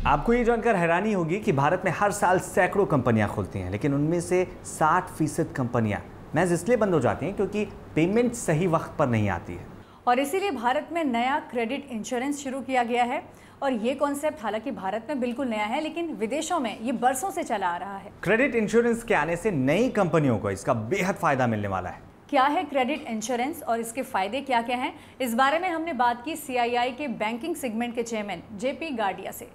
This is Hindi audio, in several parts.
आपको ये जानकर हैरानी होगी कि भारत में हर साल सैकड़ों कंपनियां खुलती हैं, लेकिन उनमें से 60% कंपनियां महज इसलिए बंद हो जाती हैं क्योंकि पेमेंट सही वक्त पर नहीं आती है। और इसीलिए भारत में नया क्रेडिट इंश्योरेंस शुरू किया गया है। और ये कॉन्सेप्ट हालांकि भारत में बिल्कुल नया है, लेकिन विदेशों में ये बरसों से चला आ रहा है। क्रेडिट इंश्योरेंस के आने से नई कंपनियों को इसका बेहद फायदा मिलने वाला है। क्या है क्रेडिट इंश्योरेंस और इसके फायदे क्या क्या हैं, इस बारे में हमने बात की CII के बैंकिंग सेगमेंट के चेयरमैन JP गार्डिया से।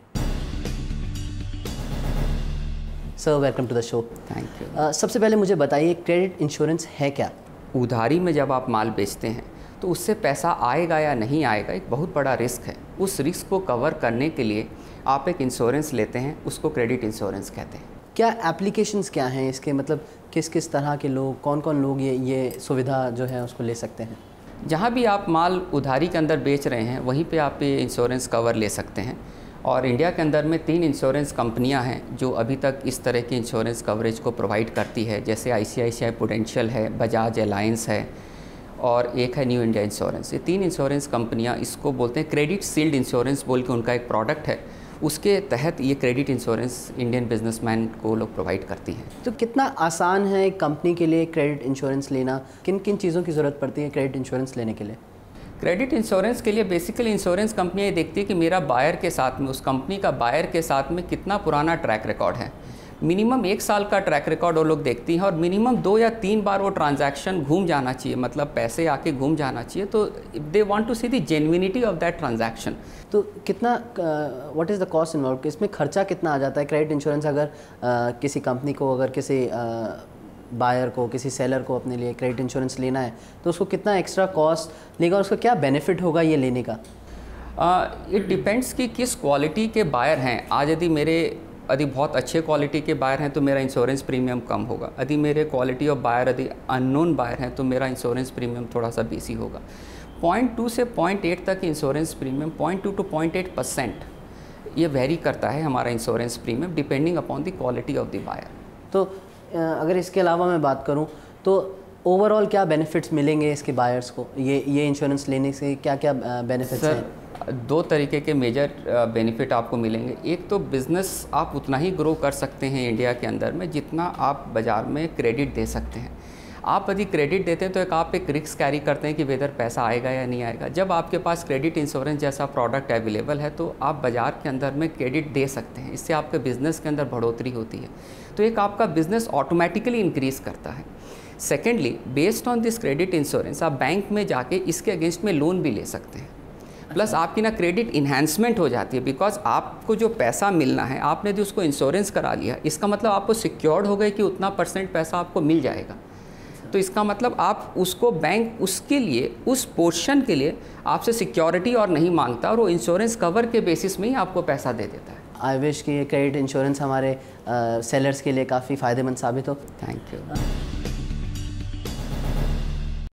Sir, welcome to the show. Thank you. सबसे पहले मुझे बताइए, क्रेडिट इंश्योरेंस है क्या? उधारी में जब आप माल बेचते हैं तो उससे पैसा आएगा या नहीं आएगा एक बहुत बड़ा रिस्क है। उस रिस्क को कवर करने के लिए आप एक इंश्योरेंस लेते हैं, उसको क्रेडिट इंश्योरेंस कहते हैं। क्या एप्लीकेशंस क्या हैं इसके, मतलब किस किस तरह के लोग, कौन कौन लोग ये सुविधा जो है उसको ले सकते हैं? जहाँ भी आप माल उधारी के अंदर बेच रहे हैं वहीं पे आप ये इंश्योरेंस कवर ले सकते हैं। और इंडिया के अंदर में 3 इंश्योरेंस कंपनियां हैं जो अभी तक इस तरह की इंश्योरेंस कवरेज को प्रोवाइड करती है, जैसे ICICI प्रूडेंशियल है, बजाज एलायंस है और एक है न्यू इंडिया इंश्योरेंस। ये 3 इंश्योरेंस कंपनियां इसको बोलते हैं क्रेडिट सील्ड इंश्योरेंस बोल के उनका एक प्रोडक्ट है। उसके तहत ये क्रेडिट इंश्योरेंस इंडियन बिजनेसमैन को लोग प्रोवाइड करती हैं। तो कितना आसान है एक कंपनी के लिए क्रेडिट इंश्योरेंस लेना? किन किन चीज़ों की ज़रूरत पड़ती है क्रेडिट इंश्योरेंस लेने के लिए? क्रेडिट इंश्योरेंस के लिए बेसिकली इंश्योरेंस कंपनियाँ ये देखती है कि मेरा बायर के साथ में, उस कंपनी का बायर के साथ में कितना पुराना ट्रैक रिकॉर्ड है। मिनिमम 1 साल का ट्रैक रिकॉर्ड वो लोग देखती हैं और मिनिमम 2 या 3 बार वो ट्रांजैक्शन घूम जाना चाहिए, मतलब पैसे आके घूम जाना चाहिए। तो they want to see the genuinity of that transaction. तो कितना, what is the cost involve, इसमें खर्चा कितना आ जाता है? क्रेडिट इंश्योरेंस अगर किसी कंपनी को, अगर किसी बायर को, किसी सेलर को अपने लिए क्रेडिट इंश्योरेंस लेना है तो उसको कितना एक्स्ट्रा कॉस्ट लेगा और उसका क्या बेनिफिट होगा ये लेने का? इट डिपेंड्स कि किस क्वालिटी के बायर हैं। आज यदि बहुत अच्छे क्वालिटी के बायर हैं तो मेरा इंश्योरेंस प्रीमियम कम होगा। यदि मेरे क्वालिटी ऑफ बायर यदि अननोन बायर हैं तो मेरा इंश्योरेंस प्रीमियम थोड़ा सा बेसी होगा। 0.2 से 0.8 तक इंश्योरेंस प्रीमियम, 0.2 to 0.8% ये वेरी करता है हमारा insurance premium depending upon the quality of the buyer. तो अगर इसके अलावा मैं बात करूं तो ओवरऑल क्या बेनिफिट्स मिलेंगे इसके बायर्स को? ये इंश्योरेंस लेने से क्या क्या बेनिफिट्स हैं? 2 तरीके के मेजर बेनिफिट आपको मिलेंगे। एक तो बिज़नेस आप उतना ही ग्रो कर सकते हैं इंडिया के अंदर में जितना आप बाज़ार में क्रेडिट दे सकते हैं। आप यदि क्रेडिट देते हैं तो आप एक रिस्क कैरी करते हैं कि वेदर पैसा आएगा या नहीं आएगा। जब आपके पास क्रेडिट इंश्योरेंस जैसा प्रोडक्ट अवेलेबल है तो आप बाज़ार के अंदर में क्रेडिट दे सकते हैं। इससे आपके बिज़नेस के अंदर बढ़ोतरी होती है, तो एक आपका बिज़नेस ऑटोमेटिकली इंक्रीज़ करता है। Secondly, based on this credit insurance आप बैंक में जाके इसके अगेंस्ट में लोन भी ले सकते हैं। प्लस आपकी ना क्रेडिट इन्हांसमेंट हो जाती है, बिकॉज आपको जो पैसा मिलना है आपने यदि उसको इंश्योरेंस करा लिया, इसका मतलब आपको सिक्योर्ड हो गए कि उतना % पैसा आपको मिल जाएगा। तो इसका मतलब आप उसको बैंक उसके लिए, उस पोर्शन के लिए आपसे सिक्योरिटी और नहीं मांगता और वो इंश्योरेंस कवर के बेसिस में ही आपको पैसा दे देता है। आई विश कि ये क्रेडिट इंश्योरेंस हमारे सेलर्स के लिए काफ़ी फ़ायदेमंद साबित हो। Thank you.